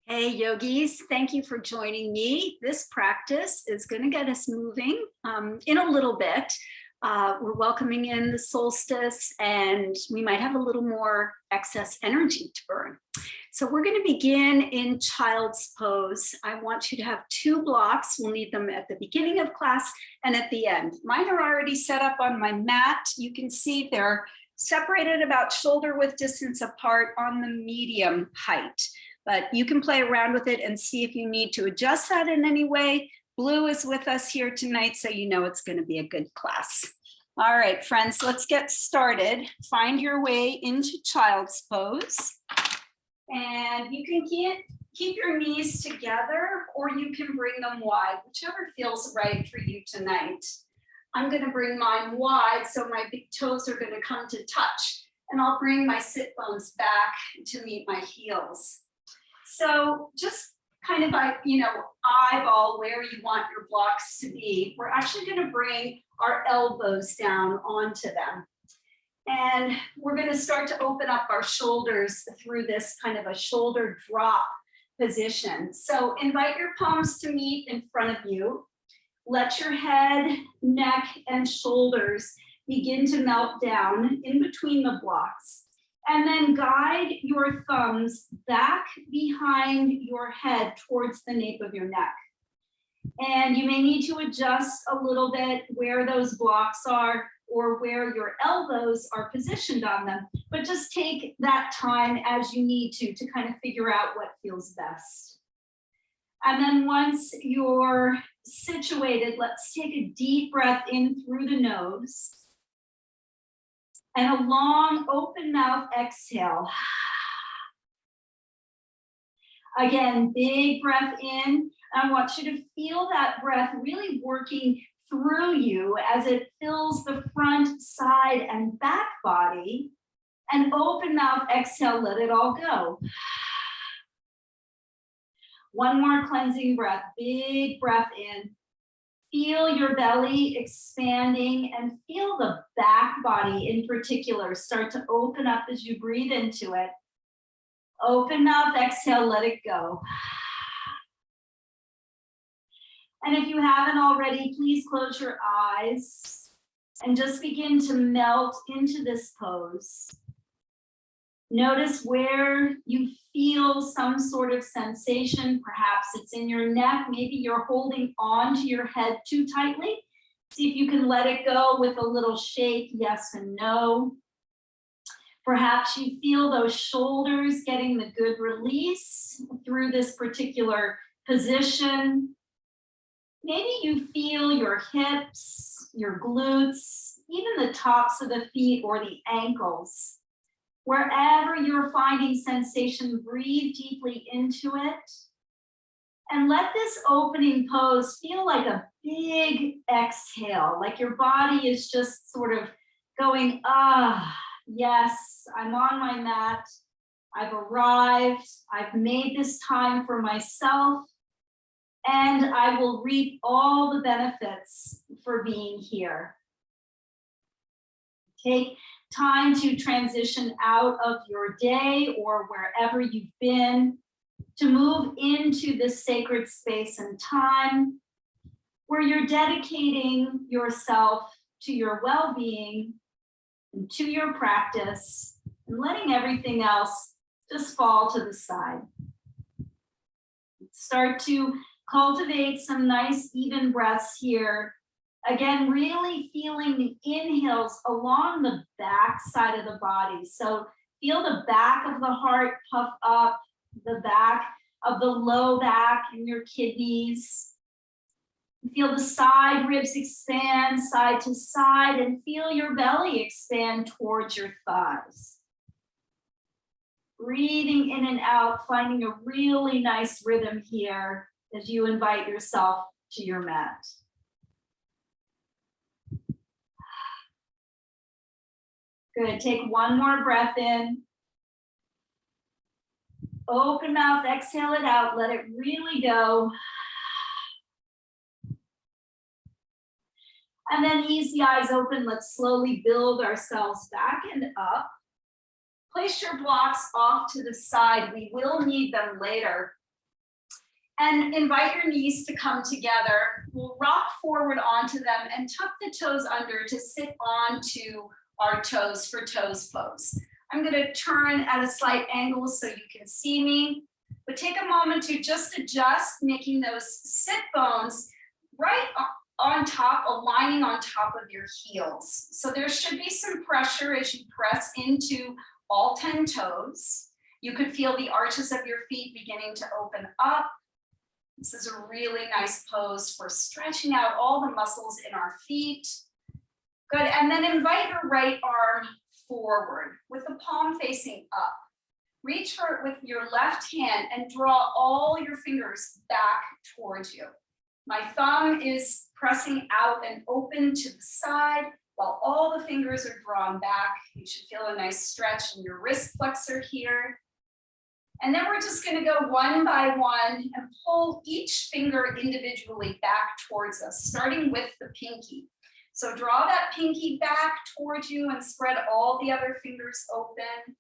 Hey yogis, thank you for joining me. This practice is going to get us moving in a little bit. We're welcoming in the solstice and we might have a little more excess energy to burn. So we're going to begin in child's pose. I want you to have two blocks. We'll need them at the beginning of class and at the end. Mine are already set up on my mat. You can see they're separated about shoulder width distance apart on the medium height. But you can play around with it and see if you need to adjust that in any way. Blue is with us here tonight, so you know it's going to be a good class. All right, friends, let's get started. Find your way into child's pose. And you can keep your knees together or you can bring them wide, whichever feels right for you tonight. I'm going to bring mine wide, so my big toes are going to come to touch. And I'll bring my sit bones back to meet my heels. So just kind of eyeball where you want your blocks to be. We're actually going to bring our elbows down onto them. And we're going to start to open up our shoulders through this kind of a shoulder drop position. So invite your palms to meet in front of you. Let your head, neck, and shoulders begin to melt down in between the blocks. And then guide your thumbs back behind your head towards the nape of your neck. And you may need to adjust a little bit where those blocks are or where your elbows are positioned on them. But just take that time as you need to kind of figure out what feels best. And then once you're situated, let's take a deep breath in through the nose. And a long open mouth exhale. Again, big breath in. I want you to feel that breath really working through you as it fills the front, side, and back body. And open mouth exhale, let it all go. One more cleansing breath, big breath in. Feel your belly expanding and feel the back body in particular start to open up as you breathe into it. Open mouth, exhale, let it go. And if you haven't already, please close your eyes and just begin to melt into this pose. Notice where you feel some sort of sensation. Perhaps it's in your neck. Maybe you're holding on to your head too tightly. See if you can let it go with a little shake, yes and no. Perhaps you feel those shoulders getting the good release through this particular position. Maybe you feel your hips, your glutes, even the tops of the feet or the ankles. Wherever you're finding sensation, breathe deeply into it. And let this opening pose feel like a big exhale, like your body is just sort of going, yes, I'm on my mat. I've arrived. I've made this time for myself. And I will reap all the benefits for being here. Take time to transition out of your day or wherever you've been to move into this sacred space and time where you're dedicating yourself to your well-being and to your practice and letting everything else just fall to the side. Start to cultivate some nice even breaths here. Again, really feeling the inhales along the back side of the body. So feel the back of the heart puff up, the back of the low back in your kidneys. Feel the side ribs expand side to side and feel your belly expand towards your thighs. Breathing in and out, finding a really nice rhythm here as you invite yourself to your mat. Good, take one more breath in. Open mouth, exhale it out, let it really go. And then ease the eyes open, let's slowly build ourselves back and up. Place your blocks off to the side, we will need them later. And invite your knees to come together. We'll rock forward onto them and tuck the toes under to sit onto our toes for toes pose. I'm going to turn at a slight angle so you can see me, but take a moment to just adjust, making those sit bones right on top, aligning on top of your heels. So there should be some pressure as you press into all 10 toes. You could feel the arches of your feet beginning to open up. This is a really nice pose for stretching out all the muscles in our feet. Good, and then invite your right arm forward with the palm facing up. Reach for it with your left hand and draw all your fingers back towards you. My thumb is pressing out and open to the side while all the fingers are drawn back. You should feel a nice stretch in your wrist flexor here. And then we're just going to go one by one and pull each finger individually back towards us, starting with the pinky. So draw that pinky back towards you and spread all the other fingers open.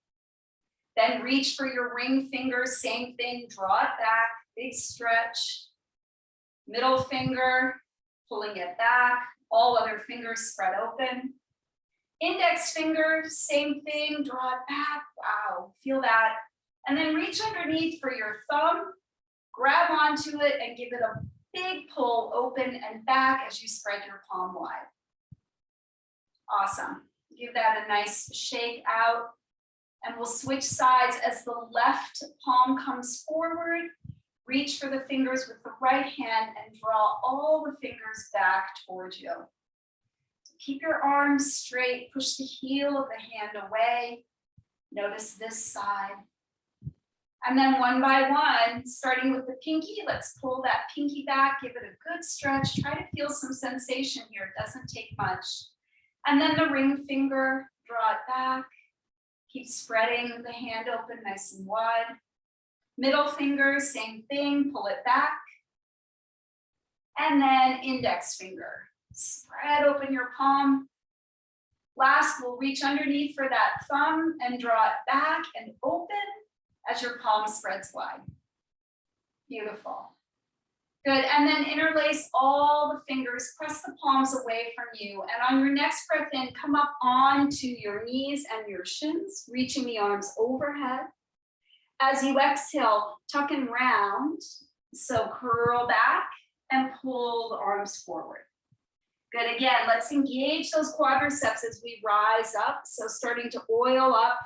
Then reach for your ring finger, same thing, draw it back, big stretch. Middle finger, pulling it back, all other fingers spread open. Index finger, same thing, draw it back, wow, feel that. And then reach underneath for your thumb, grab onto it and give it a big pull open and back as you spread your palm wide. Awesome. Give that a nice shake out. And we'll switch sides as the left palm comes forward. Reach for the fingers with the right hand and draw all the fingers back towards you. Keep your arms straight, push the heel of the hand away. Notice this side. And then one by one, starting with the pinky, let's pull that pinky back, give it a good stretch, try to feel some sensation here, it doesn't take much. And then the ring finger, draw it back, keep spreading the hand open nice and wide. Middle finger, same thing, pull it back. And then index finger, spread open your palm. Last, we'll reach underneath for that thumb and draw it back and open as your palm spreads wide. Beautiful. Good, and then interlace all the fingers, press the palms away from you, and on your next breath in, come up onto your knees and your shins, reaching the arms overhead. As you exhale, tuck and round, so curl back and pull the arms forward. Good, again, let's engage those quadriceps as we rise up, so starting to oil up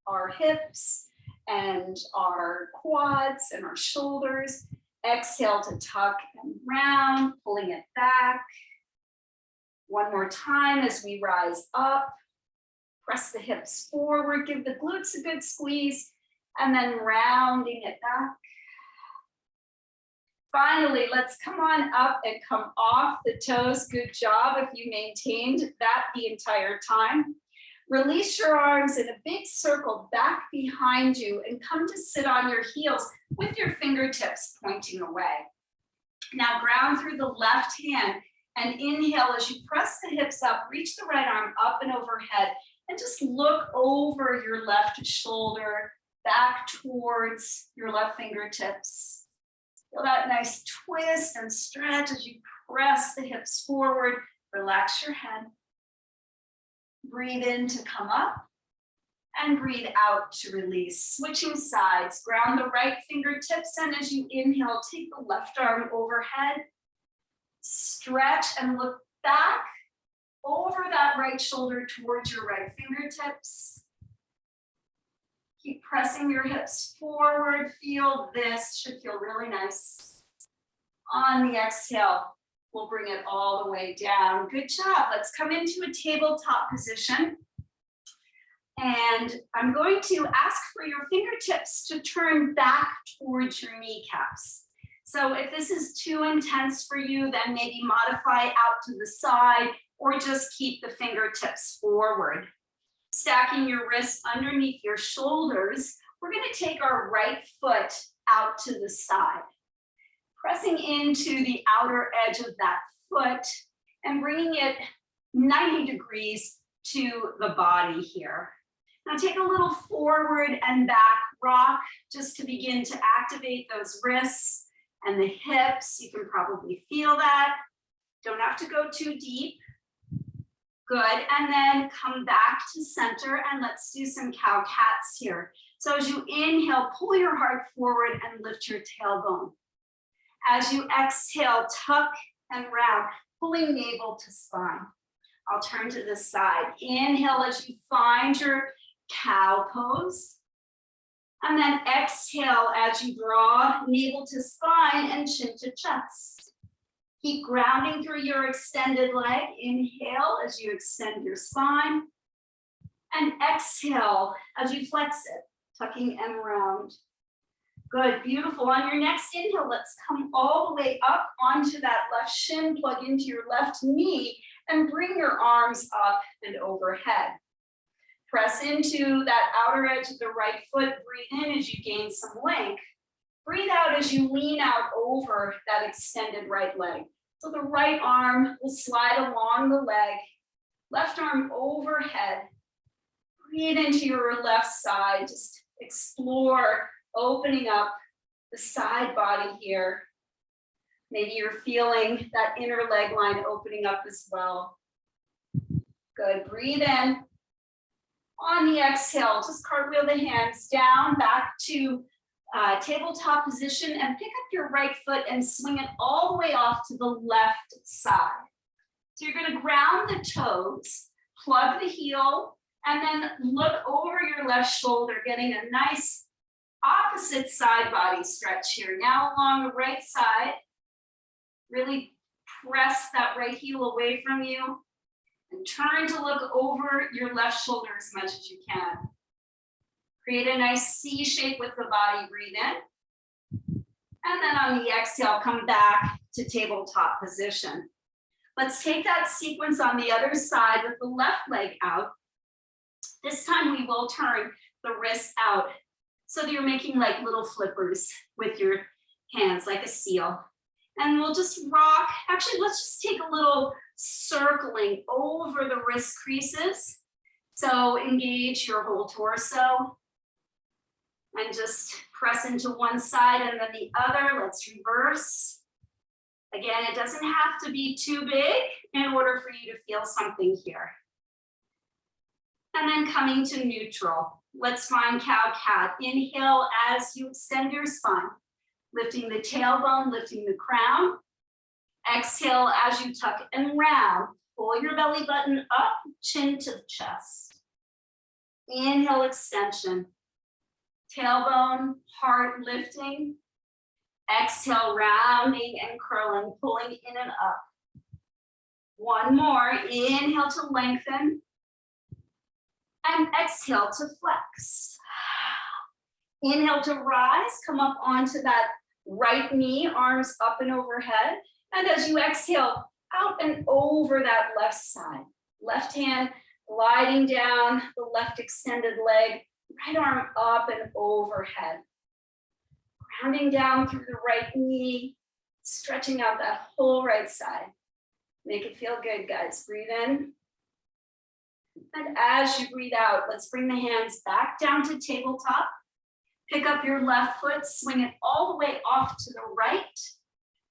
our hips, and our quads and our shoulders. Exhale to tuck and round, pulling it back. One more time as we rise up. Press the hips forward, give the glutes a good squeeze, and then rounding it back. Finally, let's come on up and come off the toes. Good job if you maintained that the entire time. Release your arms in a big circle back behind you and come to sit on your heels with your fingertips pointing away. Now ground through the left hand and inhale as you press the hips up, reach the right arm up and overhead and just look over your left shoulder back towards your left fingertips. Feel that nice twist and stretch as you press the hips forward, relax your head. Breathe in to come up and breathe out to release. Switching sides, ground the right fingertips and as you inhale, take the left arm overhead. Stretch and look back over that right shoulder towards your right fingertips. Keep pressing your hips forward. Feel this, should feel really nice. On the exhale, we'll bring it all the way down. Good job. Let's come into a tabletop position. And I'm going to ask for your fingertips to turn back towards your kneecaps. So if this is too intense for you, then maybe modify out to the side or just keep the fingertips forward. Stacking your wrists underneath your shoulders, we're going to take our right foot out to the side. Pressing into the outer edge of that foot and bringing it 90 degrees to the body here. Now take a little forward and back rock just to begin to activate those wrists And the hips, you can probably feel that. Don't have to go too deep. Good, and then come back to center and let's do some cow cats here. So as you inhale, pull your heart forward and lift your tailbone. As you exhale, tuck and round, pulling navel to spine. I'll turn to the side. Inhale as you find your cow pose. And then exhale as you draw navel to spine and chin to chest. Keep grounding through your extended leg. Inhale as you extend your spine. And exhale as you flex it, tucking and round. Good, beautiful. On your next inhale, let's come all the way up onto that left shin, plug into your left knee, and bring your arms up and overhead. Press into that outer edge of the right foot. Breathe in as you gain some length. Breathe out as you lean out over that extended right leg. So the right arm will slide along the leg, left arm overhead. Breathe into your left side. Just explore opening up the side body here. Maybe you're feeling that inner leg line opening up as well. Good, breathe in. On the exhale, just cartwheel the hands down, back to tabletop position, and pick up your right foot and swing it all the way off to the left side. So you're gonna ground the toes, plug the heel, and then look over your left shoulder, getting a nice opposite side body stretch here. Now along the right side, really press that right heel away from you and turn to look over your left shoulder as much as you can. Create a nice C shape with the body, breathe in. And then on the exhale, come back to tabletop position. Let's take that sequence on the other side with the left leg out. This time we will turn the wrists out so that you're making like little flippers with your hands, like a seal. And we'll just rock. Actually, let's just take a little circling over the wrist creases. So engage your whole torso and just press into one side and then the other. Let's reverse. Again, it doesn't have to be too big in order for you to feel something here. And then coming to neutral. Let's find cow cat. Inhale as you extend your spine, lifting the tailbone, lifting the crown. Exhale as you tuck and round. Pull your belly button up, chin to the chest. Inhale, extension. Tailbone, heart lifting. Exhale, rounding and curling, pulling in and up. One more. Inhale to lengthen. And exhale to flex. Inhale to rise, come up onto that right knee, arms up and overhead. And as you exhale, out and over that left side. Left hand gliding down the left extended leg, right arm up and overhead. Grounding down through the right knee, stretching out that whole right side. Make it feel good, guys. Breathe in. And as you breathe out, let's bring the hands back down to tabletop. Pick up your left foot, swing it all the way off to the right.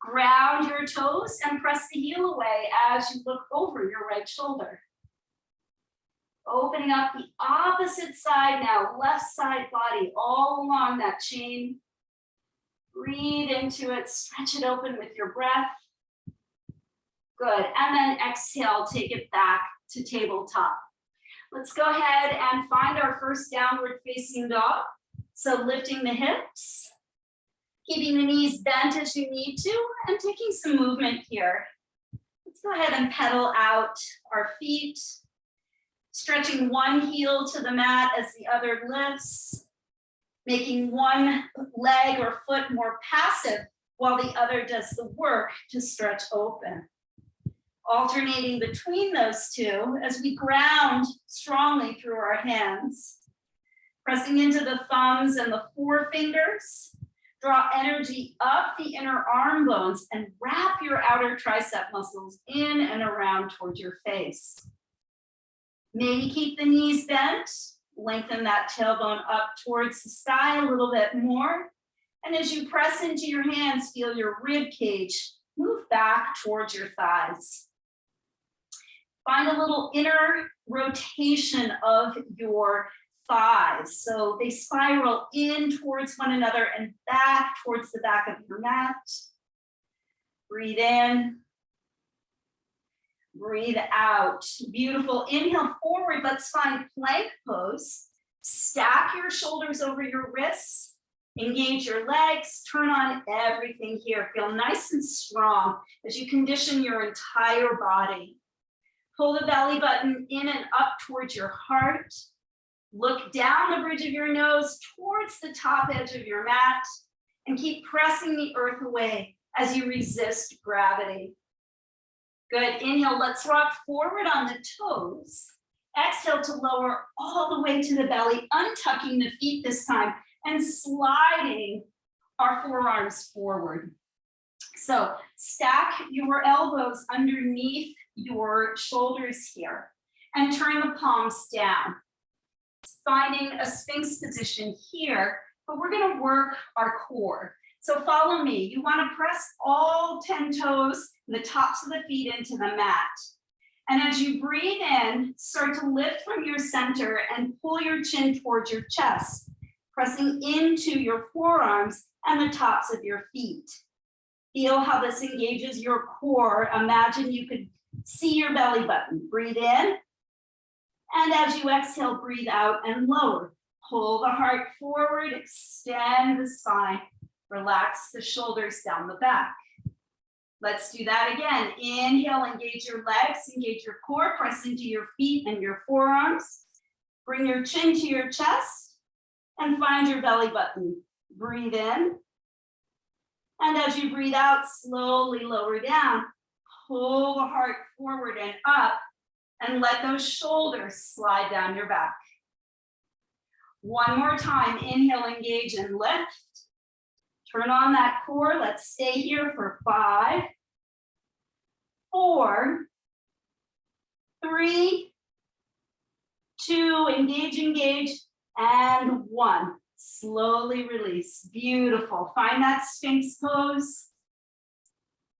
Ground your toes and press the heel away as you look over your right shoulder. Opening up the opposite side now, left side body all along that chain. Breathe into it, stretch it open with your breath. Good, and then exhale, take it back to tabletop. Let's go ahead and find our first downward facing dog. So lifting the hips, keeping the knees bent as you need to, and taking some movement here. Let's go ahead and pedal out our feet, stretching one heel to the mat as the other lifts, making one leg or foot more passive while the other does the work to stretch open. Alternating between those two as we ground strongly through our hands. Pressing into the thumbs and the forefingers. Draw energy up the inner arm bones and wrap your outer tricep muscles in and around towards your face. Maybe keep the knees bent. Lengthen that tailbone up towards the sky a little bit more. And as you press into your hands, feel your rib cage move back towards your thighs. Find a little inner rotation of your thighs. So they spiral in towards one another and back towards the back of your mat. Breathe in. Breathe out. Beautiful. Inhale forward. Let's find plank pose. Stack your shoulders over your wrists. Engage your legs. Turn on everything here. Feel nice and strong as you condition your entire body. Pull the belly button in and up towards your heart. Look down the bridge of your nose towards the top edge of your mat and keep pressing the earth away as you resist gravity. Good. Inhale, let's rock forward on the toes. Exhale to lower all the way to the belly, untucking the feet this time and sliding our forearms forward. So stack your elbows underneath your shoulders here and turn the palms down. Finding a Sphinx position here, but we're going to work our core. So follow me. You want to press all 10 toes, the tops of the feet into the mat. And as you breathe in, start to lift from your center and pull your chin towards your chest, pressing into your forearms and the tops of your feet. Feel how this engages your core. Imagine you could see your belly button. Breathe in. And as you exhale, breathe out and lower. Pull the heart forward, extend the spine, relax the shoulders down the back. Let's do that again. Inhale, engage your legs, engage your core, press into your feet and your forearms. Bring your chin to your chest and find your belly button. Breathe in. And as you breathe out, slowly lower down. Pull the heart forward and up and let those shoulders slide down your back. One more time. Inhale, engage and lift. Turn on that core. Let's stay here for 5, 4, 3, 2, engage, and 1. Slowly release. Beautiful. Find that Sphinx pose.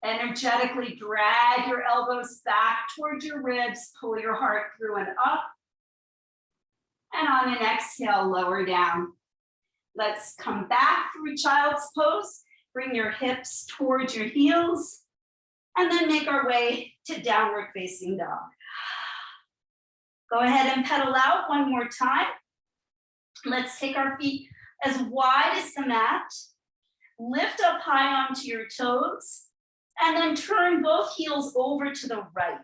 Energetically drag your elbows back towards your ribs. Pull your heart through and up. And on an exhale, lower down. Let's come back through child's pose. Bring your hips towards your heels. And then make our way to downward facing dog. Go ahead and pedal out one more time. Let's take our feet as wide as the mat. Lift up high onto your toes. And then turn both heels over to the right.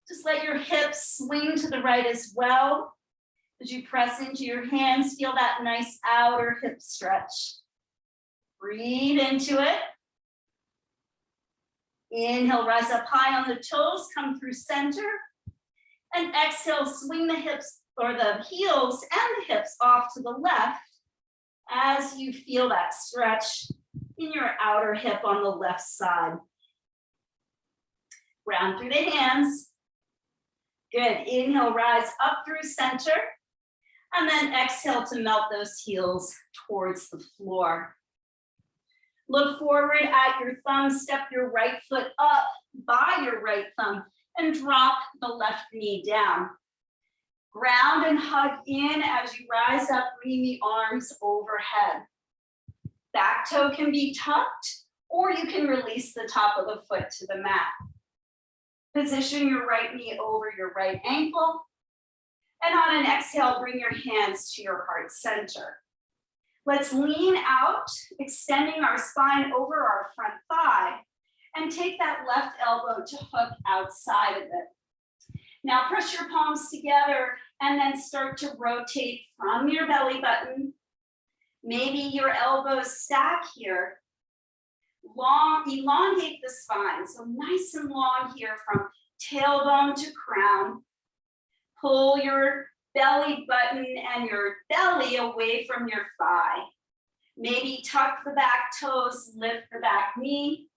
Just let your hips swing to the right as well. As you press into your hands, feel that nice outer hip stretch. Breathe into it. Inhale, rise up high on the toes, come through center. And exhale, swing the hips or the heels and the hips off to the left as you feel that stretch in your outer hip on the left side. Round through the hands. Good. Inhale, rise up through center. And then exhale to melt those heels towards the floor. Look forward at your thumb. Step your right foot up by your right thumb and drop the left knee down. Ground and hug in as you rise up. Bring the arms overhead. Back toe can be tucked, or you can release the top of the foot to the mat. Position your right knee over your right ankle. And on an exhale, bring your hands to your heart center. Let's lean out, extending our spine over our front thigh, and take that left elbow to hook outside of it. Now press your palms together and then start to rotate from your belly button. Maybe your elbows stack here. Long, elongate the spine. So nice and long here from tailbone to crown. Pull your belly button and your belly away from your thigh. Maybe tuck the back toes, lift the back knee,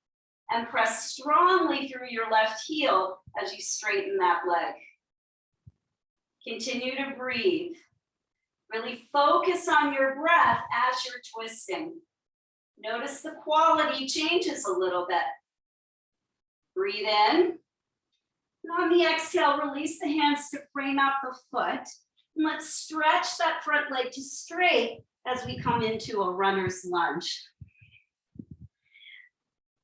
and press strongly through your left heel as you straighten that leg. Continue to breathe. Really focus on your breath as you're twisting. Notice the quality changes a little bit. Breathe in. And on the exhale, release the hands to frame out the foot. And let's stretch that front leg to straight as we come into a runner's lunge.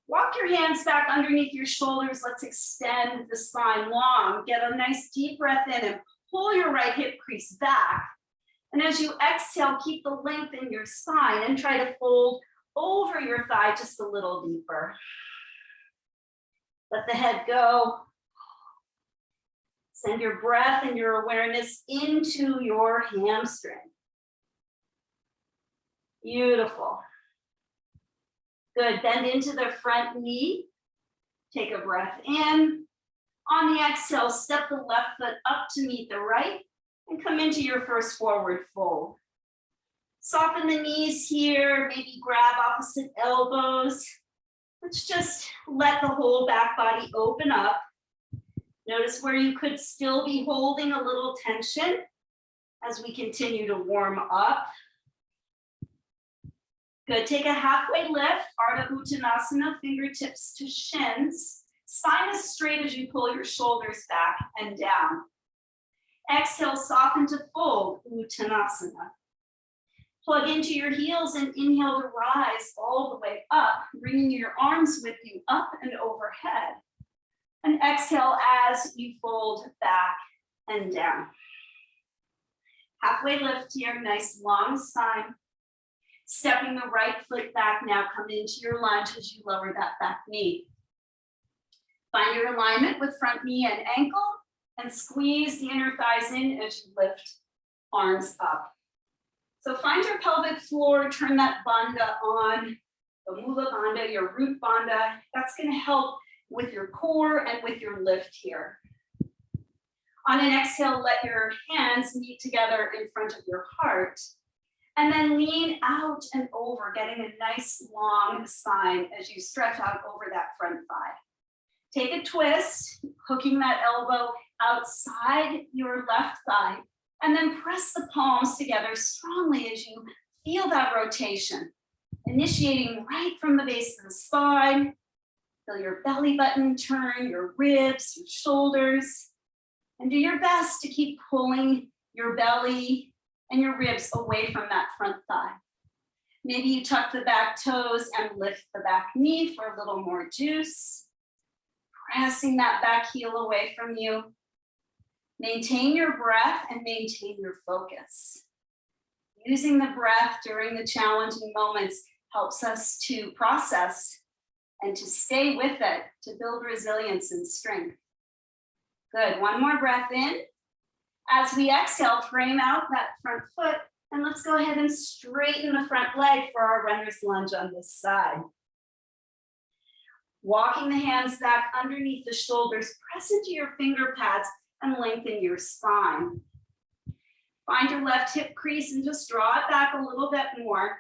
Walk your hands back underneath your shoulders. Let's extend the spine long. Get a nice deep breath in and pull your right hip crease back. And as you exhale, keep the length in your spine and try to fold over your thigh just a little deeper. Let the head go. Send your breath and your awareness into your hamstring. Beautiful. Good, bend into the front knee. Take a breath in. On the exhale, step the left foot up to meet the right and come into your first forward fold. Soften the knees here, maybe grab opposite elbows. Let's just let the whole back body open up. Notice where you could still be holding a little tension as we continue to warm up. Good, take a halfway lift, Ardha Uttanasana, fingertips to shins. Spine as straight as you pull your shoulders back and down. Exhale, soften to fold, Uttanasana. Plug into your heels and inhale to rise all the way up, bringing your arms with you up and overhead. And exhale as you fold back and down. Halfway lift here, nice long spine. Stepping the right foot back now, come into your lunge as you lower that back knee. Find your alignment with front knee and ankle and squeeze the inner thighs in as you lift arms up. So find your pelvic floor, turn that bandha on, the mula bandha, your root bandha. That's going to help with your core and with your lift here. On an exhale, let your hands meet together in front of your heart. And then lean out and over, getting a nice long spine as you stretch out over that front thigh. Take a twist, hooking that elbow outside your left thigh, and then press the palms together strongly as you feel that rotation, initiating right from the base of the spine. Feel your belly button turn, your ribs, your shoulders, and do your best to keep pulling your belly and your ribs away from that front thigh. Maybe you tuck the back toes and lift the back knee for a little more juice. Pressing that back heel away from you. Maintain your breath and maintain your focus. Using the breath during the challenging moments helps us to process and to stay with it, to build resilience and strength. Good, one more breath in. As we exhale, frame out that front foot, and let's go ahead and straighten the front leg for our runner's lunge on this side. Walking the hands back underneath the shoulders, press into your finger pads and lengthen your spine. Find your left hip crease and just draw it back a little bit more.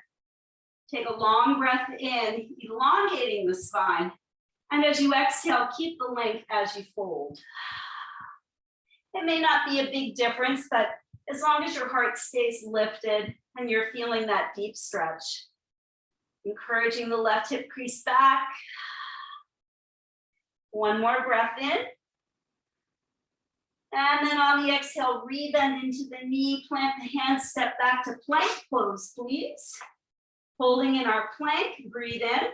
Take a long breath in, elongating the spine. And as you exhale, keep the length as you fold. It may not be a big difference, but as long as your heart stays lifted and you're feeling that deep stretch. Encouraging the left hip crease back. One more breath in. And then on the exhale, rebend into the knee, plant the hands, step back to plank pose, please. Holding in our plank, breathe in.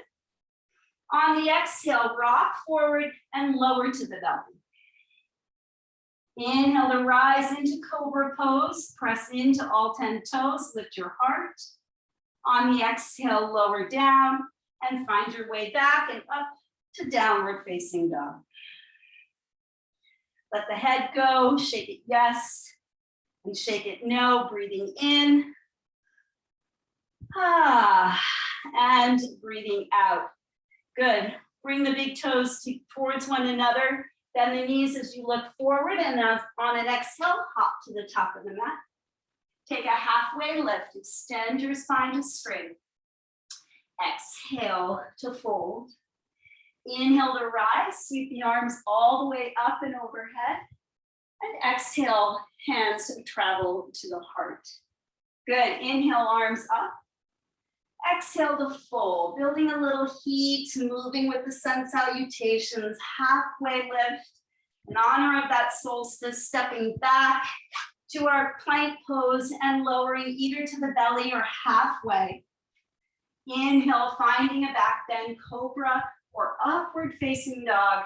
On the exhale, rock forward and lower to the belly. Inhale to rise into Cobra Pose, press into all 10 toes, lift your heart. On the exhale, lower down and find your way back and up to downward facing dog. Let the head go, shake it yes, and shake it no, breathing in. And breathing out. Good. Bring the big toes towards one another. Bend the knees as you look forward, and on an exhale, hop to the top of the mat. Take a halfway lift. Extend your spine to straight. Exhale to fold. Inhale to rise. Sweep the arms all the way up and overhead. And exhale, hands travel to the heart. Good. Inhale, arms up. Exhale to fold, building a little heat, moving with the sun salutations, halfway lift. In honor of that solstice, stepping back to our plank pose and lowering either to the belly or halfway. Inhale, finding a back bend, cobra or upward facing dog.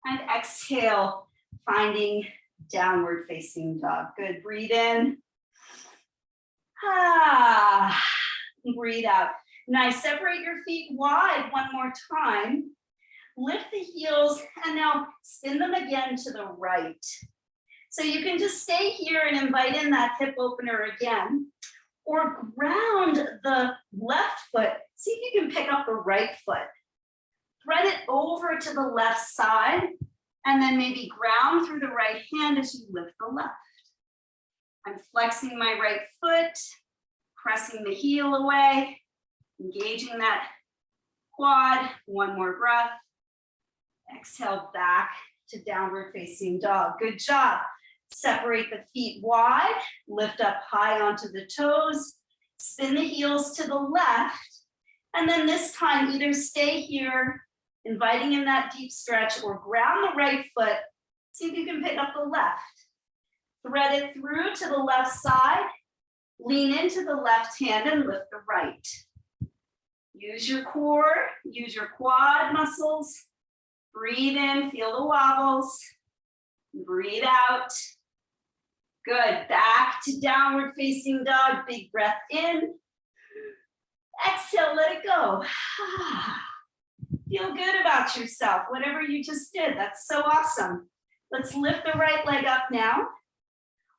And exhale, finding downward facing dog. Good, breathe in. Breathe out. Nice, separate your feet wide one more time. Lift the heels and now spin them again to the right. So you can just stay here and invite in that hip opener again, or ground the left foot. See if you can pick up the right foot. Thread it over to the left side, and then maybe ground through the right hand as you lift the left. I'm flexing my right foot, pressing the heel away, engaging that quad. One more breath. Exhale back to downward facing dog. Good job. Separate the feet wide, lift up high onto the toes, spin the heels to the left, and then this time either stay here, inviting in that deep stretch, or ground the right foot. See if you can pick up the left. Thread it through to the left side, lean into the left hand and lift the right. Use your core, use your quad muscles. Breathe in, feel the wobbles. Breathe out. Good, back to downward facing dog. Big breath in. Exhale, let it go. Feel good about yourself, whatever you just did. That's so awesome. Let's lift the right leg up now.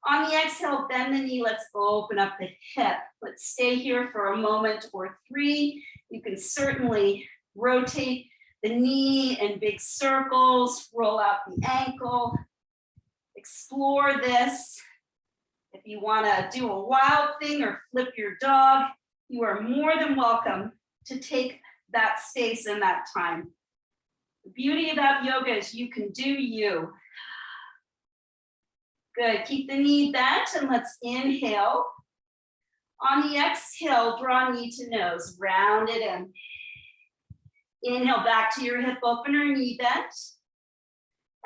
On the exhale, bend the knee. Let's open up the hip. Let's stay here for a moment or three. You can certainly rotate the knee in big circles, roll out the ankle. Explore this. If you want to do a wild thing or flip your dog, you are more than welcome to take that space and that time. The beauty about yoga is you can do you. Good, keep the knee bent and let's inhale. On the exhale, draw knee to nose, round it in. Inhale back to your hip opener, knee bent.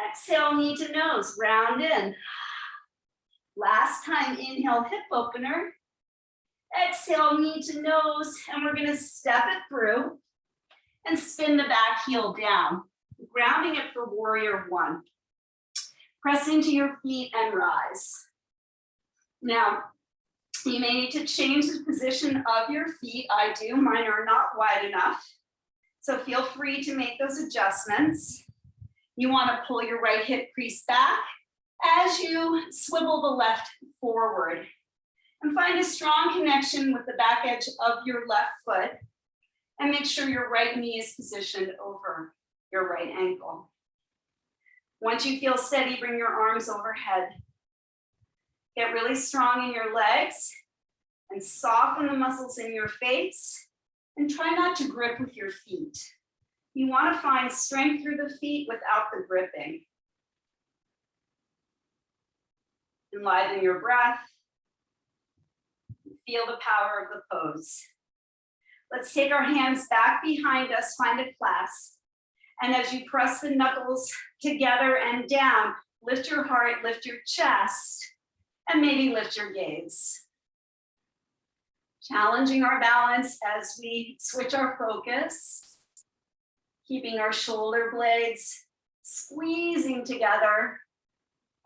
Exhale, knee to nose, round in. Last time, inhale, hip opener. Exhale, knee to nose, and we're gonna step it through and spin the back heel down, grounding it for warrior one. Press into your feet and rise. Now, you may need to change the position of your feet. I do, mine are not wide enough. So feel free to make those adjustments. You want to pull your right hip crease back as you swivel the left forward. And find a strong connection with the back edge of your left foot. And make sure your right knee is positioned over your right ankle. Once you feel steady, bring your arms overhead. Get really strong in your legs and soften the muscles in your face. And try not to grip with your feet. You want to find strength through the feet without the gripping. Enliven your breath. Feel the power of the pose. Let's take our hands back behind us, find a clasp. And as you press the knuckles together and down, lift your heart, lift your chest, and maybe lift your gaze. Challenging our balance as we switch our focus, keeping our shoulder blades squeezing together,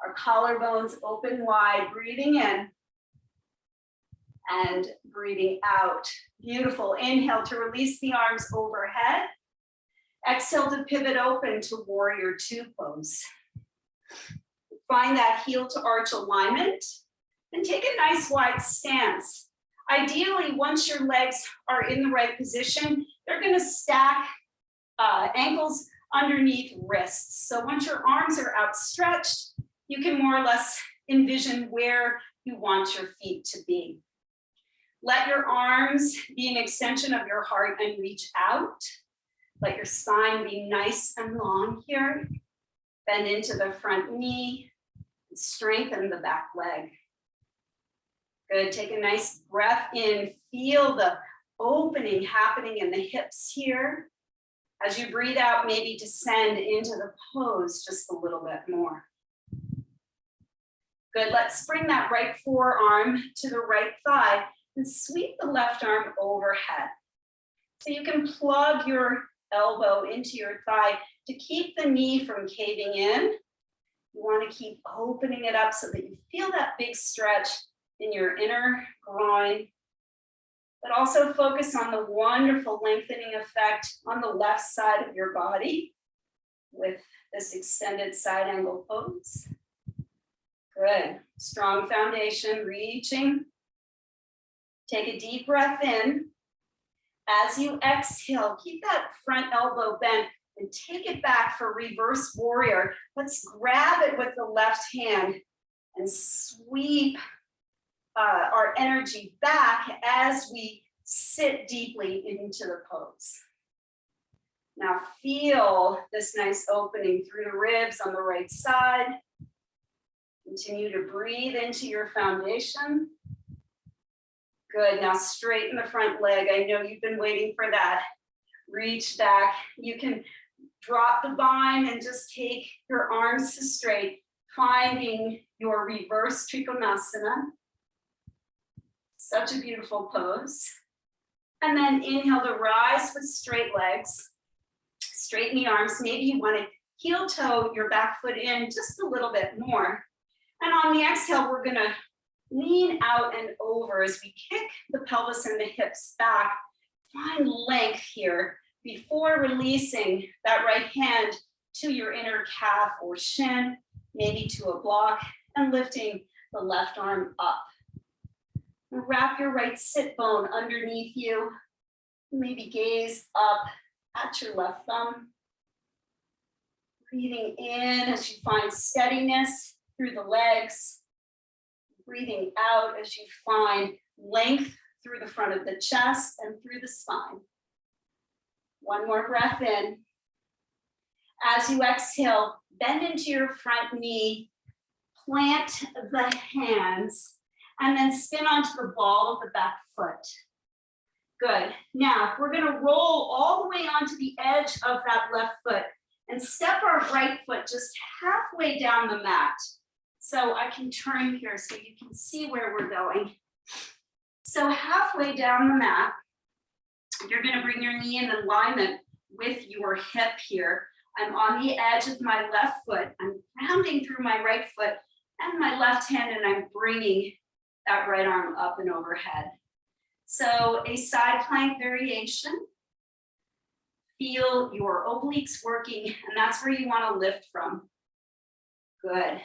our collarbones open wide, breathing in and breathing out. Beautiful. Inhale to release the arms overhead. Exhale to pivot open to warrior two pose. Find that heel to arch alignment and take a nice wide stance. Ideally, once your legs are in the right position, they're going to stack ankles underneath wrists. So once your arms are outstretched, you can more or less envision where you want your feet to be. Let your arms be an extension of your heart and reach out. Let your spine be nice and long here. Bend into the front knee. Strengthen the back leg. Good, take a nice breath in. Feel the opening happening in the hips here. As you breathe out, maybe descend into the pose just a little bit more. Good, let's bring that right forearm to the right thigh and sweep the left arm overhead. So you can plug your elbow into your thigh to keep the knee from caving in. You want to keep opening it up so that you feel that big stretch in your inner groin, but also focus on the wonderful lengthening effect on the left side of your body with this extended side angle pose. Good, strong foundation, reaching. Take a deep breath in. As you exhale, keep that front elbow bent and take it back for reverse warrior. Let's grab it with the left hand and sweep our energy back as we sit deeply into the pose. Now feel this nice opening through the ribs on the right side. Continue to breathe into your foundation. Good, now straighten the front leg. I know you've been waiting for that. Reach back. You can drop the bind and just take your arms to straight, finding your reverse Trikonasana. Such a beautiful pose. And then inhale to rise with straight legs. Straighten the arms. Maybe you want to heel toe your back foot in just a little bit more. And on the exhale, we're gonna lean out and over as we kick the pelvis and the hips back. Find length here before releasing that right hand to your inner calf or shin, maybe to a block, and lifting the left arm up. Wrap your right sit bone underneath you. Maybe gaze up at your left thumb. Breathing in as you find steadiness through the legs. Breathing out as you find length through the front of the chest and through the spine. One more breath in. As you exhale, bend into your front knee, plant the hands, and then spin onto the ball of the back foot. Good. Now we're going to roll all the way onto the edge of that left foot and step our right foot just halfway down the mat. So I can turn here so you can see where we're going. So halfway down the mat, you're going to bring your knee in alignment with your hip here. I'm on the edge of my left foot. I'm rounding through my right foot and my left hand, and I'm bringing that right arm up and overhead. So a side plank variation. Feel your obliques working, and that's where you want to lift from. Good.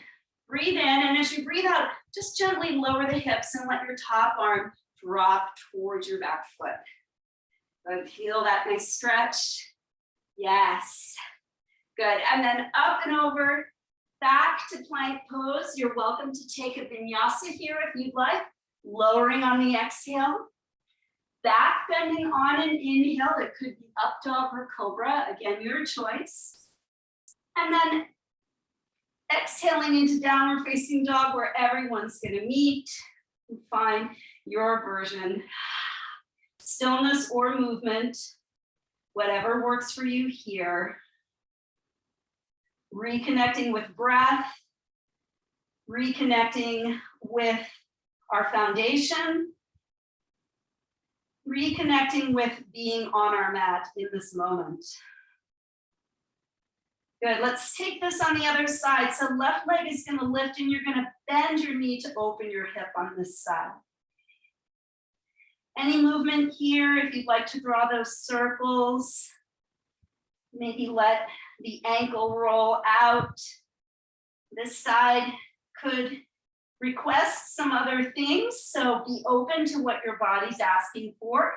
Breathe in, and as you breathe out, just gently lower the hips and let your top arm drop towards your back foot. Good. Feel that nice stretch. Yes. Good. And then up and over, back to plank pose. You're welcome to take a vinyasa here if you'd like. Lowering on the exhale. Back bending on an inhale. It could be up dog or cobra. Again, your choice. And then exhaling into downward facing dog, where everyone's going to meet and find your version. Stillness or movement, whatever works for you here. Reconnecting with breath, reconnecting with our foundation, reconnecting with being on our mat in this moment. Good, let's take this on the other side. So left leg is going to lift and you're going to bend your knee to open your hip on this side. Any movement here, if you'd like to draw those circles, maybe let the ankle roll out. This side could request some other things, so be open to what your body's asking for.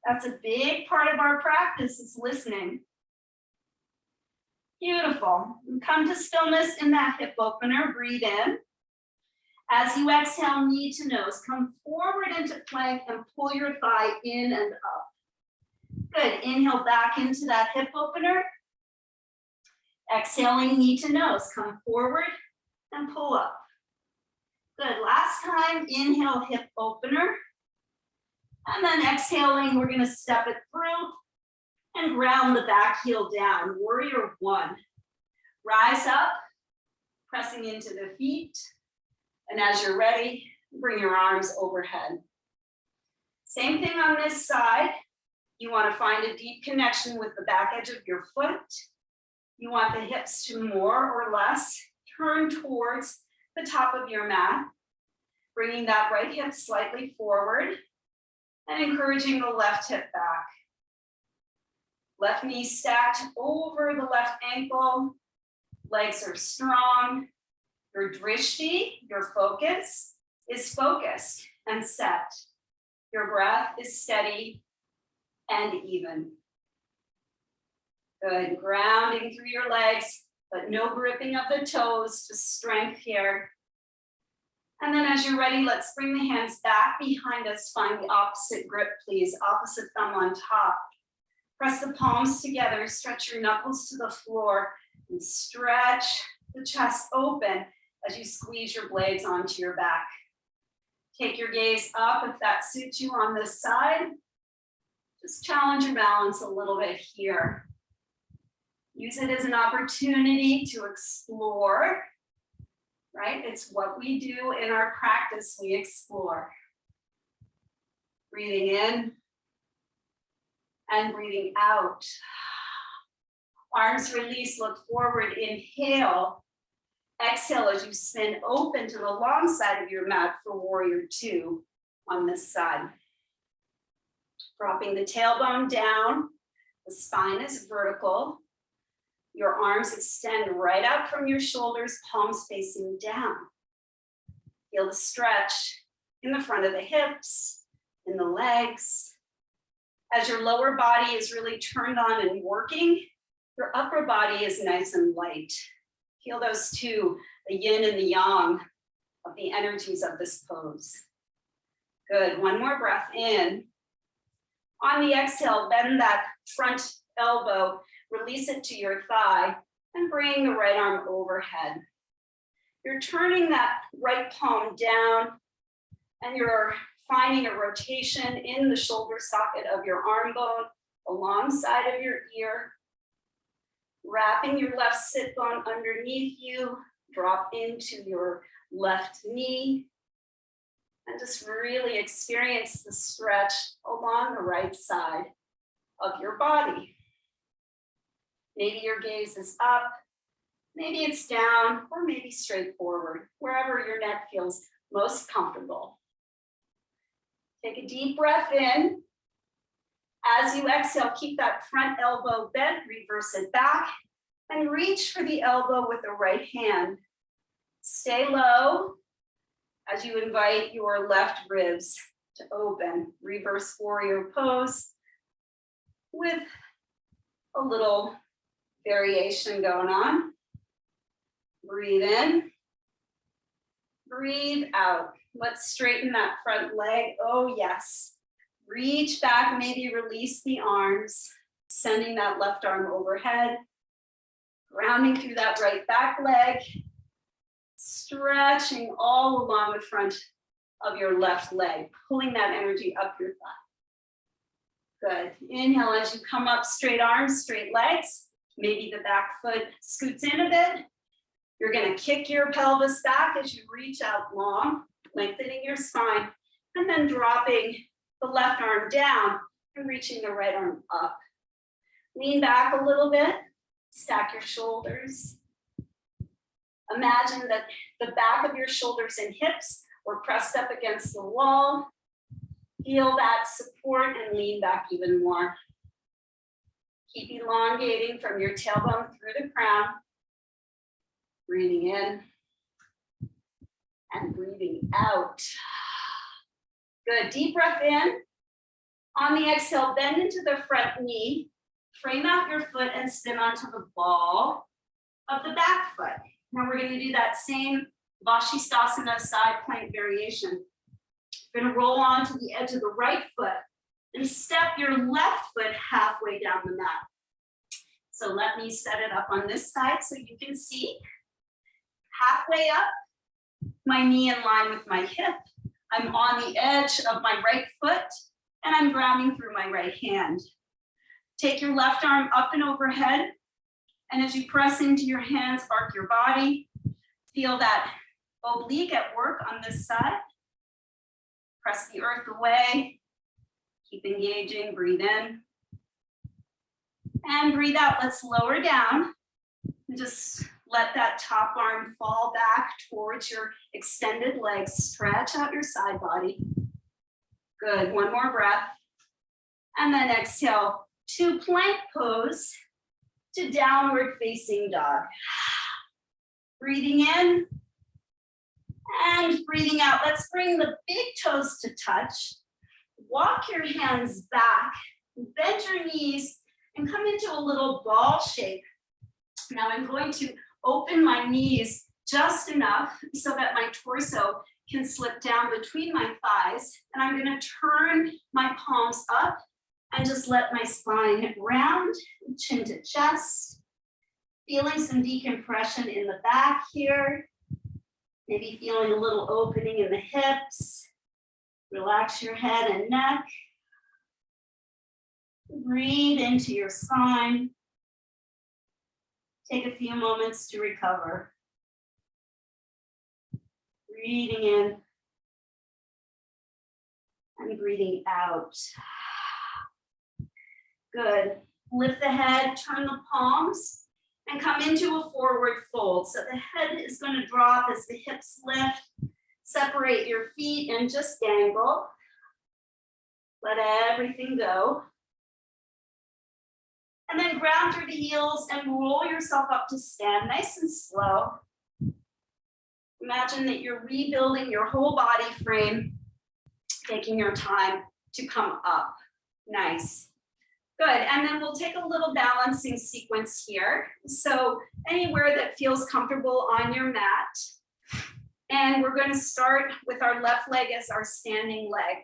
That's a big part of our practice, is listening. Beautiful. Come to stillness in that hip opener. Breathe in. As you exhale, knee to nose, come forward into plank and pull your thigh in and up. Good. Inhale back into that hip opener. Exhaling, knee to nose, come forward and pull up. Good. Last time, inhale, hip opener. And then exhaling, we're gonna step it through and ground the back heel down. Warrior one. Rise up, pressing into the feet. And as you're ready, bring your arms overhead. Same thing on this side. You want to find a deep connection with the back edge of your foot. You want the hips to more or less turn towards the top of your mat, bringing that right hip slightly forward and encouraging the left hip back. Left knee stacked over the left ankle. Legs are strong. Your drishti, your focus, is focused and set. Your breath is steady and even. Good, grounding through your legs, but no gripping of the toes, just strength here. And then as you're ready, let's bring the hands back behind us. Find the opposite grip, please. Opposite thumb on top. Press the palms together, stretch your knuckles to the floor, and stretch the chest open as you squeeze your blades onto your back. Take your gaze up if that suits you on this side. Just challenge your balance a little bit here. Use it as an opportunity to explore, right? It's what we do in our practice, we explore. Breathing in and breathing out. Arms release, look forward, inhale. Exhale as you spin open to the long side of your mat for warrior two on this side. Dropping the tailbone down, the spine is vertical. Your arms extend right out from your shoulders, palms facing down. Feel the stretch in the front of the hips, in the legs. As your lower body is really turned on and working, your upper body is nice and light. Feel those two, the yin and the yang of the energies of this pose. Good, one more breath in. On the exhale, bend that front elbow, release it to your thigh, and bring the right arm overhead. You're turning that right palm down, and you're finding a rotation in the shoulder socket of your arm bone, alongside of your ear. Wrapping your left sit bone underneath you, drop into your left knee, and just really experience the stretch along the right side of your body. Maybe your gaze is up, maybe it's down, or maybe straight forward, wherever your neck feels most comfortable. Take a deep breath in. As you exhale, keep that front elbow bent, reverse it back, and reach for the elbow with the right hand. Stay low as you invite your left ribs to open. Reverse warrior pose with a little variation going on. Breathe in, breathe out. Let's straighten that front leg. Oh yes. Reach back, maybe release the arms, sending that left arm overhead, grounding through that right back leg, stretching all along the front of your left leg, pulling that energy up your thigh. Good. Inhale as you come up, straight arms, straight legs. Maybe the back foot scoots in a bit. You're going to kick your pelvis back as you reach out long, lengthening your spine, and then dropping the left arm down and reaching the right arm up. Lean back a little bit, stack your shoulders. Imagine that the back of your shoulders and hips were pressed up against the wall. Feel that support and lean back even more. Keep elongating from your tailbone through the crown. Breathing in and breathing out. Good, deep breath in. On the exhale, bend into the front knee, frame out your foot and spin onto the ball of the back foot. Now we're going to do that same Vasistasana side plank variation. You're going to roll onto the edge of the right foot and step your left foot halfway down the mat. So let me set it up on this side so you can see. Halfway up, my knee in line with my hip. I'm on the edge of my right foot And I'm grounding through my right hand. Take your left arm up and overhead. And as you press into your hands, arc your body. Feel that oblique at work on this side. Press the earth away. Keep engaging, breathe in. And breathe out, let's lower down. And just let that top arm fall back towards your extended legs. Stretch out your side body. Good, one more breath. And then exhale to plank pose, to downward facing dog. Breathing in and breathing out. Let's bring the big toes to touch. Walk your hands back, bend your knees, and come into a little ball shape. Now I'm going to open my knees just enough so that my torso can slip down between my thighs. And I'm going to turn my palms up and just let my spine round, chin to chest. Feeling some decompression in the back here. Maybe feeling a little opening in the hips. Relax your head and neck. Breathe into your spine. Take a few moments to recover. Breathing in and breathing out. Good. Lift the head, turn the palms, and come into a forward fold. So the head is going to drop as the hips lift. Separate your feet and just dangle. Let everything go. And then ground through the heels and roll yourself up to stand, nice and slow. Imagine that you're rebuilding your whole body frame, taking your time to come up. Nice. Good, and then we'll take a little balancing sequence here. So anywhere that feels comfortable on your mat. And we're going to start with our left leg as our standing leg.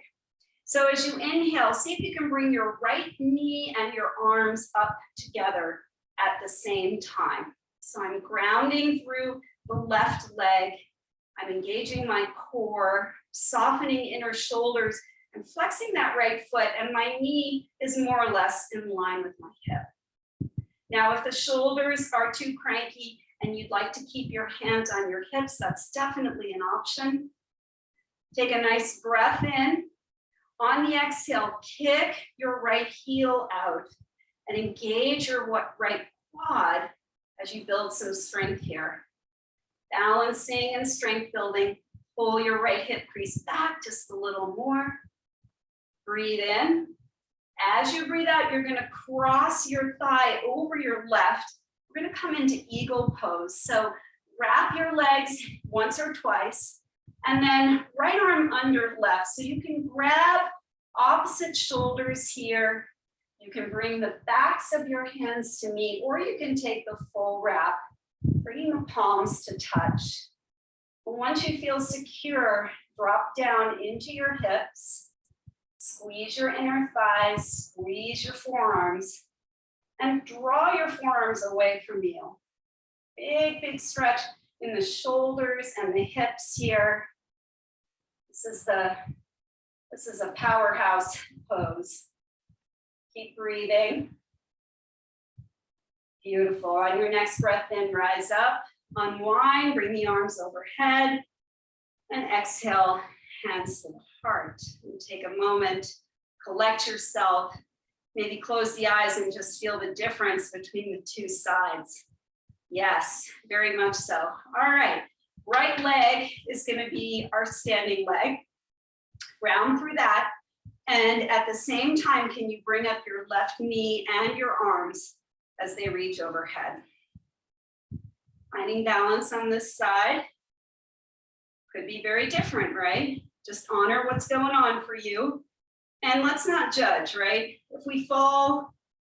So as you inhale, see if you can bring your right knee and your arms up together at the same time. So I'm grounding through the left leg. I'm engaging my core, softening inner shoulders, and flexing that right foot, and my knee is more or less in line with my hip. Now, if the shoulders are too cranky and you'd like to keep your hands on your hips, that's definitely an option. Take a nice breath in. On the exhale, kick your right heel out and engage your right quad as you build some strength here. Balancing and strength building. Pull your right hip crease back just a little more. Breathe in. As you breathe out, you're going to cross your thigh over your left. We're going to come into eagle pose. So wrap your legs once or twice, and then right arm under left. So you can grab opposite shoulders here. You can bring the backs of your hands to meet, or you can take the full wrap, bringing the palms to touch. Once you feel secure, drop down into your hips. Squeeze your inner thighs, squeeze your forearms, and draw your forearms away from you. Big, big stretch in the shoulders and the hips here. This is a powerhouse pose. Keep breathing. Beautiful. On your next breath in, rise up, unwind, bring the arms overhead, and exhale, hands to the heart. And take a moment, collect yourself, maybe close the eyes and just feel the difference between the two sides. Yes, very much so. All right, right leg is going to be our standing leg. Round through that. And at the same time, can you bring up your left knee and your arms as they reach overhead? Finding balance on this side. Could be very different, right? Just honor what's going on for you. And let's not judge, right? If we fall,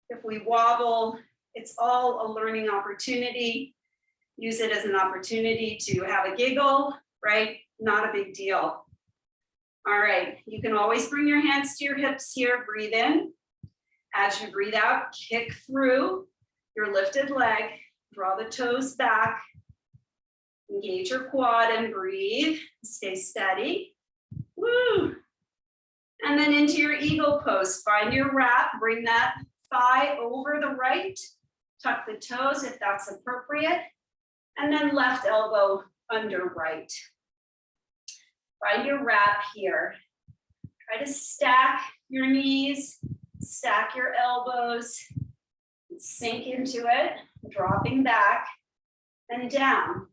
if we wobble, it's all a learning opportunity. Use it as an opportunity to have a giggle, right? Not a big deal. All right, you can always bring your hands to your hips here. Breathe in. As you breathe out, kick through your lifted leg. Draw the toes back. Engage your quad and breathe. Stay steady. Woo! And then into your eagle pose. Find your wrap, bring that thigh over the right, tuck the toes if that's appropriate, and then left elbow under right. Find your wrap here. Try to stack your knees, stack your elbows, sink into it, dropping back and down.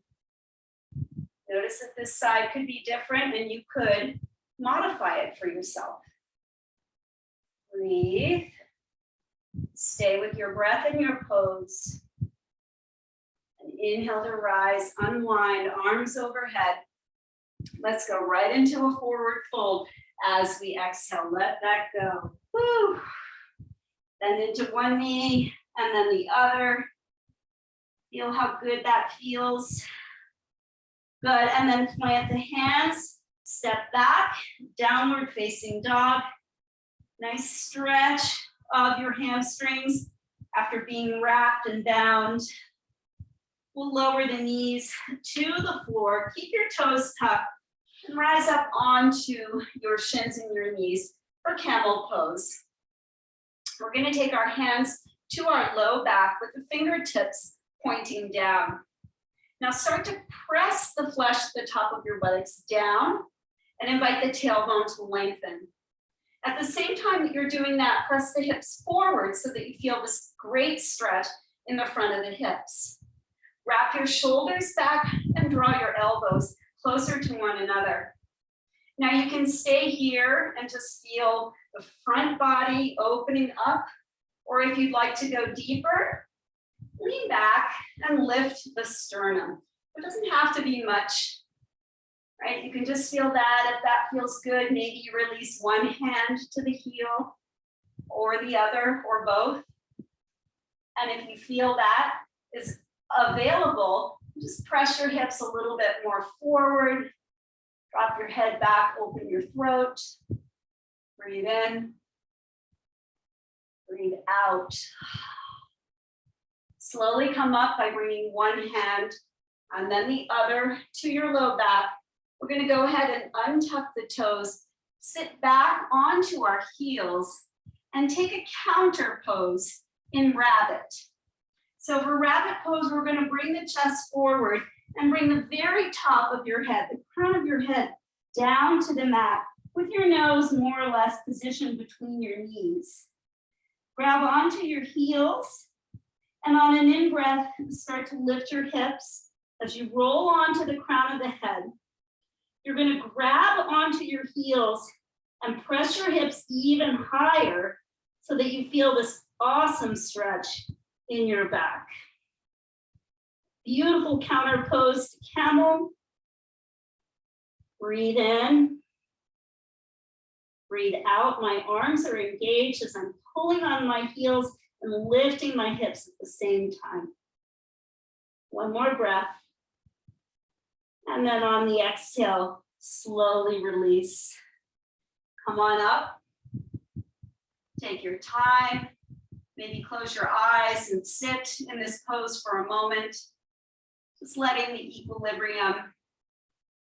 Notice that this side could be different and you could modify it for yourself. Breathe. Stay with your breath in your pose. And inhale to rise, unwind, arms overhead. Let's go right into a forward fold as we exhale. Let that go. Woo. Then into one knee and then the other. Feel how good that feels. Good, and then plant the hands, step back, downward facing dog. Nice stretch of your hamstrings after being wrapped and bound. We'll lower the knees to the floor, keep your toes tucked, and rise up onto your shins and your knees for camel pose. We're gonna take our hands to our low back with the fingertips pointing down. Now start to press the flesh at the top of your buttocks down and invite the tailbone to lengthen. At the same time that you're doing that, press the hips forward so that you feel this great stretch in the front of the hips. Wrap your shoulders back and draw your elbows closer to one another. Now you can stay here and just feel the front body opening up, or if you'd like to go deeper, lean back and lift the sternum. It doesn't have to be much, right? You can just feel that. If that feels good, maybe you release one hand to the heel or the other or both. And if you feel that is available, just press your hips a little bit more forward. Drop your head back, open your throat. Breathe in. Breathe out. Slowly come up by bringing one hand and then the other to your low back. We're going to go ahead and untuck the toes, sit back onto our heels, and take a counter pose in rabbit. So for rabbit pose, we're going to bring the chest forward and bring the very top of your head, the crown of your head, down to the mat with your nose more or less positioned between your knees. Grab onto your heels, and on an in-breath, start to lift your hips as you roll onto the crown of the head. You're going to grab onto your heels and press your hips even higher so that you feel this awesome stretch in your back. Beautiful counter pose to camel. Breathe in. Breathe out. My arms are engaged as I'm pulling on my heels and lifting my hips at the same time. One more breath. And then on the exhale, slowly release. Come on up. Take your time. Maybe close your eyes and sit in this pose for a moment. Just letting the equilibrium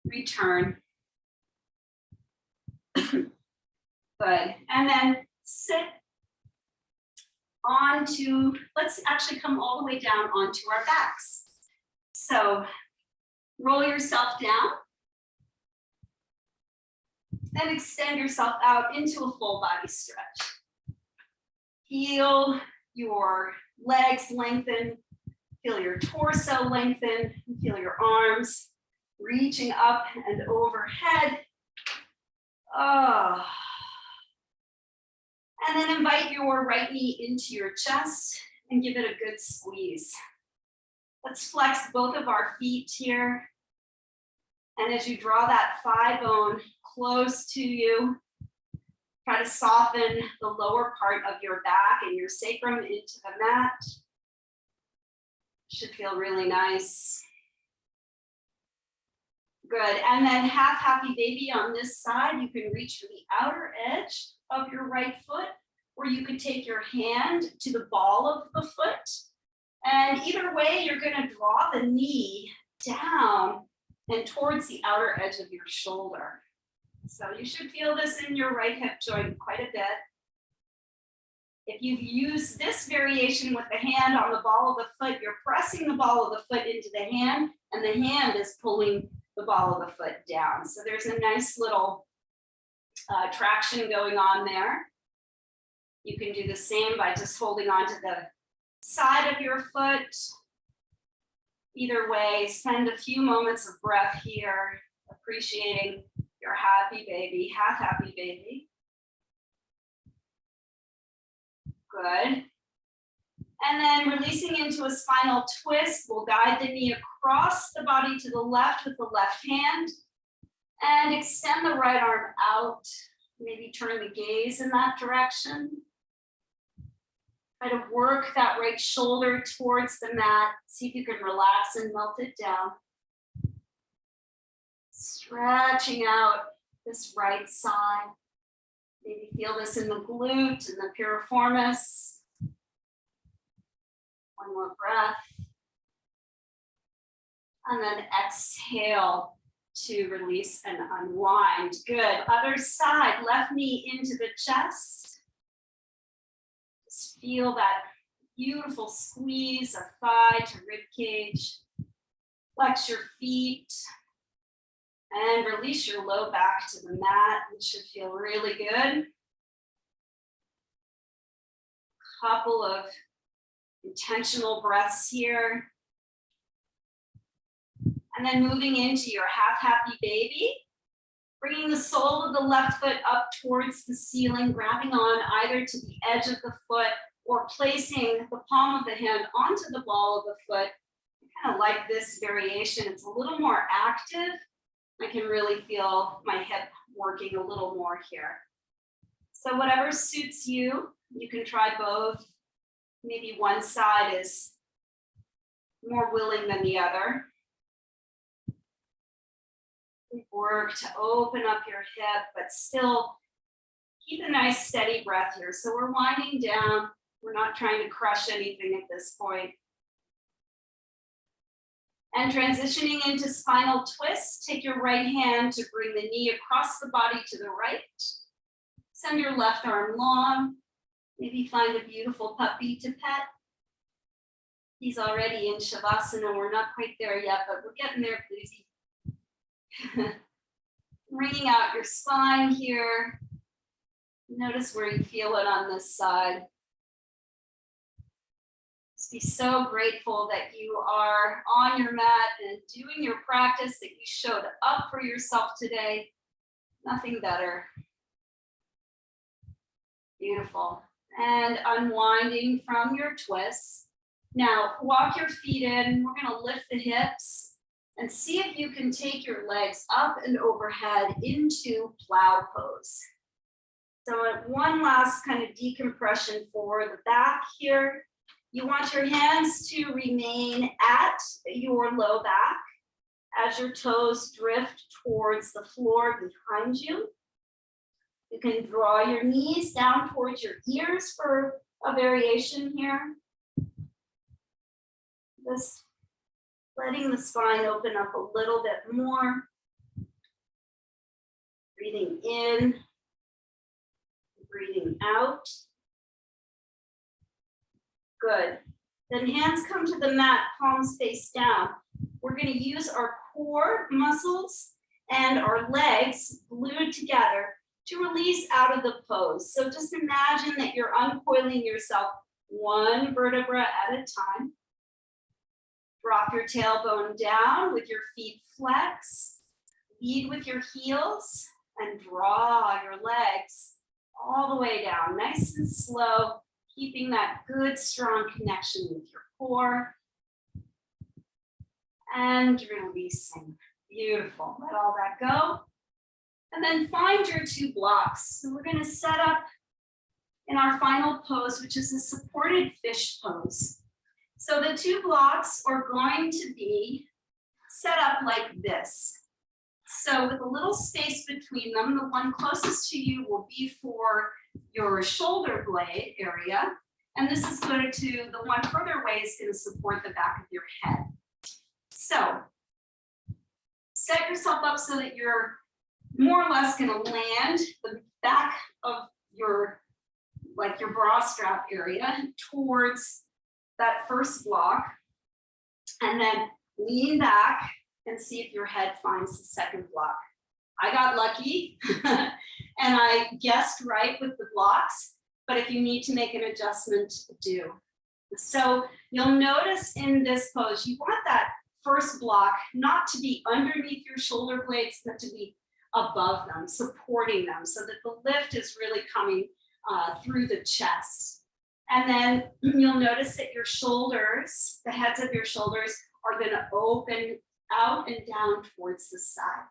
return. Good. And then sit onto, let's actually come all the way down onto our backs. So roll yourself down and extend yourself out into a full body stretch. Feel your legs lengthen, feel your torso lengthen, feel your arms reaching up and overhead. Oh. And then invite your right knee into your chest and give it a good squeeze. Let's flex both of our feet here. And as you draw that thigh bone close to you, try to soften the lower part of your back and your sacrum into the mat. Should feel really nice. Good, and then half happy baby on this side. You can reach for the outer edge of your right foot, or you could take your hand to the ball of the foot. And either way, you're gonna draw the knee down and towards the outer edge of your shoulder. So you should feel this in your right hip joint quite a bit. If you've used this variation with the hand on the ball of the foot, you're pressing the ball of the foot into the hand, and the hand is pulling the ball of the foot down. So there's a nice little traction going on there. You can do the same by just holding on to the side of your foot. Either way, spend a few moments of breath here, appreciating your happy baby, half happy baby. Good. And then releasing into a spinal twist, we'll guide the knee across the body to the left with the left hand and extend the right arm out. Maybe turn the gaze in that direction. Try to work that right shoulder towards the mat. See if you can relax and melt it down. Stretching out this right side. Maybe feel this in the glute and the piriformis. One more breath. And then exhale to release and unwind. Good. Other side, left knee into the chest. Just feel that beautiful squeeze of thigh to rib cage. Flex your feet. And release your low back to the mat. It should feel really good. Couple of intentional breaths here. And then moving into your half happy baby. Bringing the sole of the left foot up towards the ceiling, grabbing on either to the edge of the foot or placing the palm of the hand onto the ball of the foot. I kind of like this variation. It's a little more active. I can really feel my hip working a little more here. So whatever suits you, you can try both. Maybe one side is more willing than the other. Work to open up your hip, but still keep a nice steady breath here. So we're winding down. We're not trying to crush anything at this point. And transitioning into spinal twist, take your right hand to bring the knee across the body to the right. Send your left arm long. Maybe find a beautiful puppy to pet. He's already in Shavasana. We're not quite there yet, but we're getting there, please. Wringing out your spine here. Notice where you feel it on this side. Just be so grateful that you are on your mat and doing your practice, that you showed up for yourself today. Nothing better. Beautiful. And unwinding from your twists. Now walk your feet in. We're going to lift the hips and see if you can take your legs up and overhead into plow pose. So one last kind of decompression for the back here. You want your hands to remain at your low back as your toes drift towards the floor behind you. You can draw your knees down towards your ears for a variation here. Just letting the spine open up a little bit more. Breathing in, breathing out. Good. Then hands come to the mat, palms face down. We're going to use our core muscles and our legs glued together to release out of the pose. So just imagine that you're uncoiling yourself one vertebra at a time. Drop your tailbone down with your feet flex. Lead with your heels and draw your legs all the way down, nice and slow, keeping that good, strong connection with your core. And releasing. Beautiful. Let all that go. And then find your two blocks. So we're going to set up in our final pose, which is a supported fish pose. So the two blocks are going to be set up like this. So with a little space between them, the one closest to you will be for your shoulder blade area. And this is going to, the one further away is going to support the back of your head. So set yourself up so that you're more or less going to land the back of your, like your bra strap area towards that first block, and then lean back and see if your head finds the second block. I got lucky and I guessed right with the blocks, but if you need to make an adjustment, do. So you'll notice in this pose, you want that first block not to be underneath your shoulder blades, but to be above them, supporting them, so that the lift is really coming through the chest. And then you'll notice that your shoulders, the heads of your shoulders, are going to open out and down towards the side.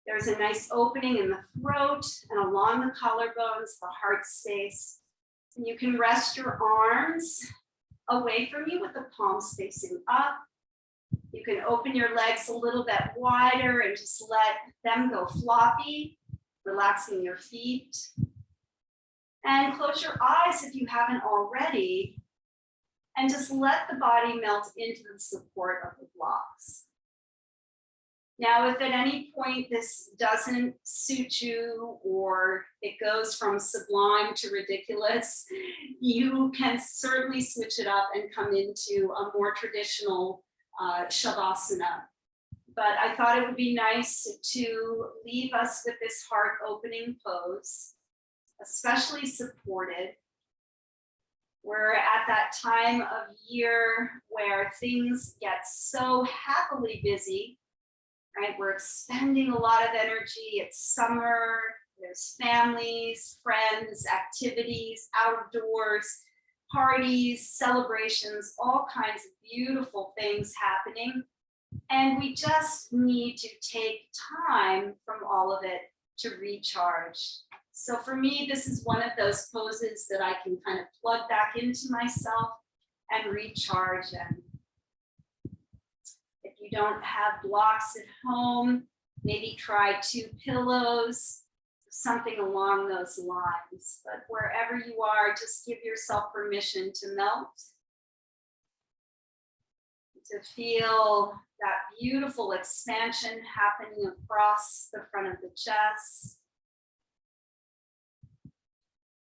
There's a nice opening in the throat and along the collarbones, the heart space. And you can rest your arms away from you with the palms facing up. You can open your legs a little bit wider and just let them go floppy, relaxing your feet. And close your eyes if you haven't already, and just let the body melt into the support of the blocks. Now, if at any point this doesn't suit you, or it goes from sublime to ridiculous, you can certainly switch it up and come into a more traditional savasana. But I thought it would be nice to leave us with this heart opening pose, especially supported. We're at that time of year where things get so happily busy, right? We're expending a lot of energy. It's summer, there's families, friends, activities, outdoors, parties, celebrations, all kinds of beautiful things happening. And we just need to take time from all of it to recharge. So for me, this is one of those poses that I can kind of plug back into myself and recharge in. If you don't have blocks at home, maybe try 2 pillows, something along those lines. But wherever you are, just give yourself permission to melt, to feel that beautiful expansion happening across the front of the chest.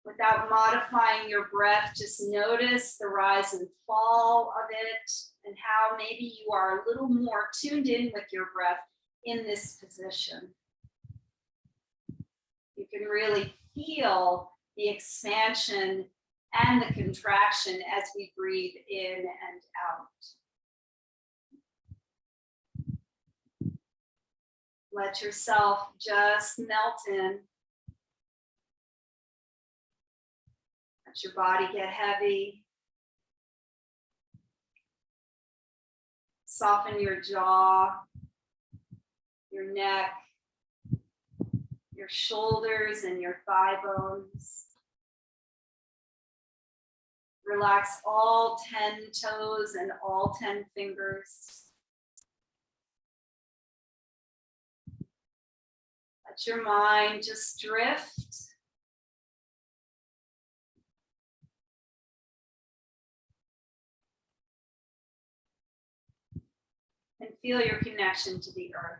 Without modifying your breath, just notice the rise and fall of it and how maybe you are a little more tuned in with your breath in this position. You can really feel the expansion and the contraction as we breathe in and out. Let yourself just melt in. Let your body get heavy. Soften your jaw, your neck, your shoulders and your thigh bones. Relax all 10 toes and all 10 fingers. Let your mind just drift. And feel your connection to the earth.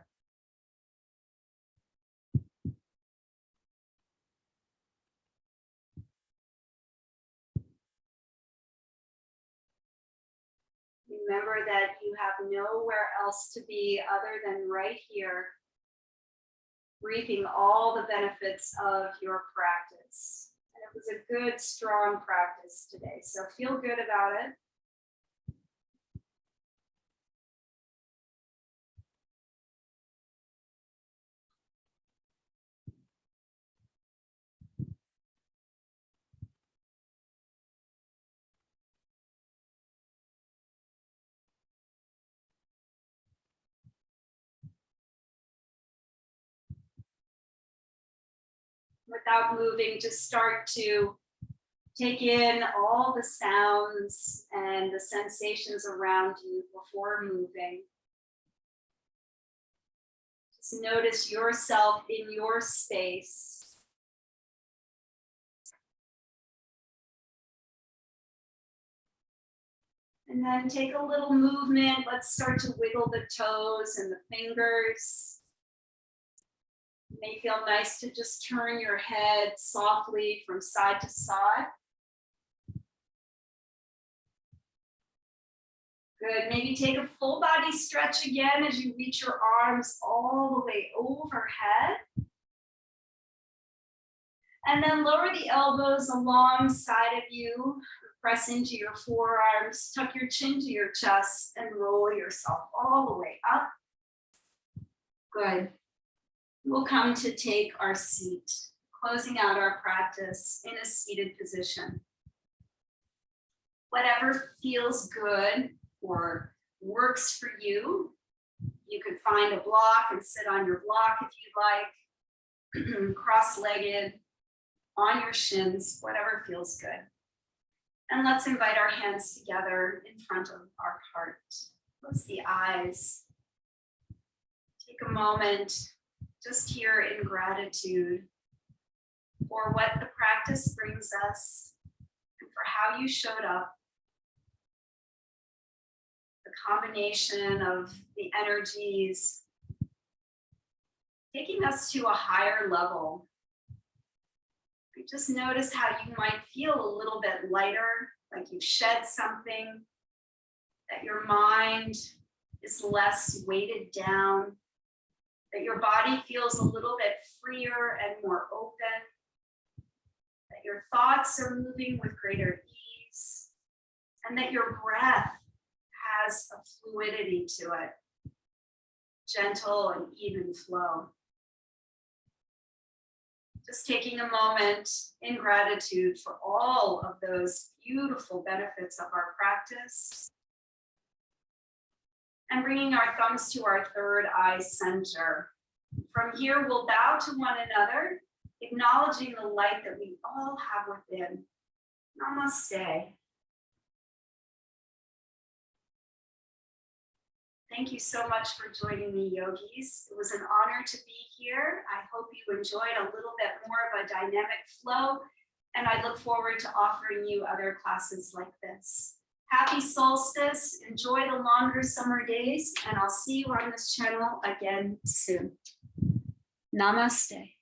Remember that you have nowhere else to be other than right here, reaping all the benefits of your practice. And it was a good, strong practice today, so feel good about it. Without moving, just start to take in all the sounds and the sensations around you before moving. Just notice yourself in your space. And then take a little movement. Let's start to wiggle the toes and the fingers. May feel nice to just turn your head softly from side to side. Good, maybe take a full body stretch again as you reach your arms all the way overhead. And then lower the elbows alongside of you. Press into your forearms, tuck your chin to your chest, and roll yourself all the way up. Good. We'll come to take our seat, closing out our practice in a seated position. Whatever feels good or works for you, you could find a block and sit on your block if you'd like, cross-legged, on your shins, whatever feels good. And let's invite our hands together in front of our heart. Close the eyes. Take a moment just here in gratitude for what the practice brings us and for how you showed up. The combination of the energies taking us to a higher level. Just notice how you might feel a little bit lighter, like you've shed something, that your mind is less weighted down, that your body feels a little bit freer and more open, that your thoughts are moving with greater ease, and that your breath has a fluidity to it, gentle and even flow. Just taking a moment in gratitude for all of those beautiful benefits of our practice. And bringing our thumbs to our third eye center. From here, we'll bow to one another, acknowledging the light that we all have within. Namaste. Thank you so much for joining me, yogis. It was an honor to be here. I hope you enjoyed a little bit more of a dynamic flow, and I look forward to offering you other classes like this. Happy solstice, enjoy the longer summer days, and I'll see you on this channel again soon. Namaste.